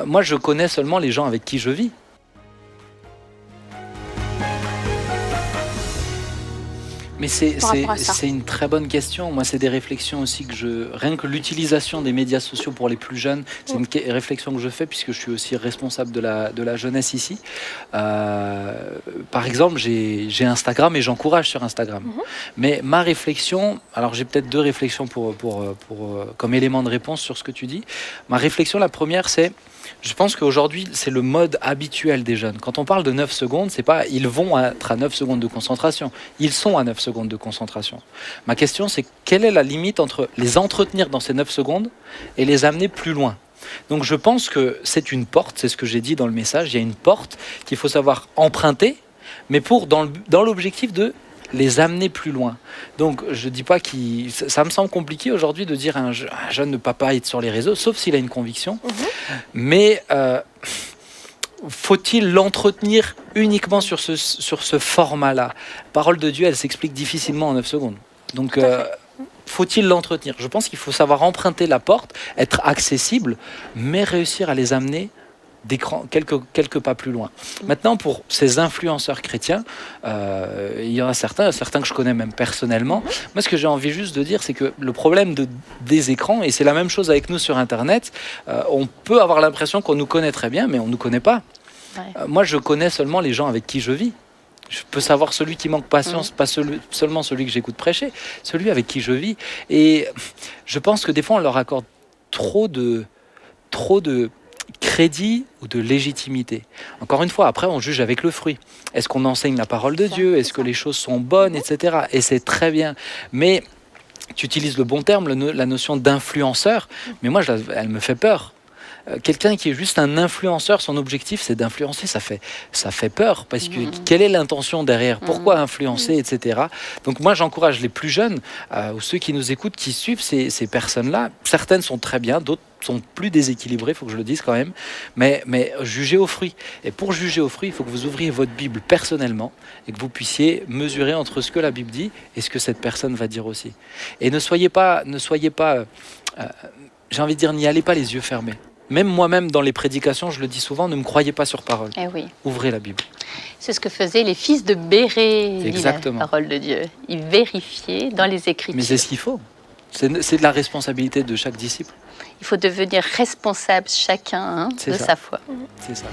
Moi, je connais seulement les gens avec qui je vis. Mais par rapport à ça? c'est une très bonne question. Moi, c'est des réflexions aussi rien que l'utilisation des médias sociaux pour les plus jeunes, c'est une réflexion que je fais puisque je suis aussi responsable de la jeunesse ici. Euh, Par exemple, j'ai Instagram et j'encourage sur Instagram. Mhm. Mais ma réflexion, alors j'ai peut-être deux réflexions comme élément de réponse sur ce que tu dis. Ma réflexion, la première, c'est je pense qu'aujourd'hui, c'est le mode habituel des jeunes. Quand on parle de 9 secondes, c'est pas ils vont être à 9 secondes de concentration. Ils sont à 9 secondes de concentration. Ma question, c'est quelle est la limite entre les entretenir dans ces 9 secondes et les amener plus loin? Donc je pense que c'est une porte, c'est ce que j'ai dit dans le message, il y a une porte qu'il faut savoir emprunter, mais dans l'objectif de les amener plus loin. Donc je dis pas ça me semble compliqué aujourd'hui de dire à un jeune ne pas être sur les réseaux, sauf s'il a une conviction. Mais faut-il l'entretenir uniquement sur ce format-là? Parole de Dieu, elle s'explique difficilement en 9 secondes. Donc faut-il l'entretenir? Je pense qu'il faut savoir emprunter la porte, être accessible, mais réussir à les amener quelques pas plus loin. Maintenant, pour ces influenceurs chrétiens, il y en a certains que je connais même personnellement. Moi, ce que j'ai envie juste de dire, c'est que le problème des écrans, et c'est la même chose avec nous sur Internet, on peut avoir l'impression qu'on nous connaît très bien, mais on ne nous connaît pas. Ouais. Moi, je connais seulement les gens avec qui je vis. Je peux savoir celui qui manque patience, pas seulement celui que j'écoute prêcher, celui avec qui je vis. Et je pense que des fois, on leur accorde trop de crédit ou de légitimité. Encore une fois, après, on juge avec le fruit. Est-ce qu'on enseigne la parole de Dieu? Est-ce que les choses sont bonnes, etc. Et c'est très bien. Mais tu utilises le bon terme, la notion d'influenceur, mais moi, elle me fait peur. Quelqu'un qui est juste un influenceur, son objectif c'est d'influencer, ça fait peur parce que quelle est l'intention derrière, pourquoi influencer, etc. Donc moi j'encourage les plus jeunes ou ceux qui nous écoutent, qui suivent ces personnes-là. Certaines sont très bien, d'autres sont plus déséquilibrées, il faut que je le dise quand même, mais jugez aux fruits. Et pour juger aux fruits, il faut que vous ouvriez votre Bible personnellement et que vous puissiez mesurer entre ce que la Bible dit et ce que cette personne va dire aussi. Et ne soyez pas j'ai envie de dire, n'y allez pas les yeux fermés. Même moi-même, dans les prédications, je le dis souvent, ne me croyez pas sur parole. Eh oui. Ouvrez la Bible. C'est ce que faisaient les fils de Béré, dit la Exactement. parole de Dieu. Ils vérifiaient dans les Écritures. Mais c'est ce qu'il faut. C'est de la responsabilité de chaque disciple. Il faut devenir responsable chacun de sa foi. C'est ça.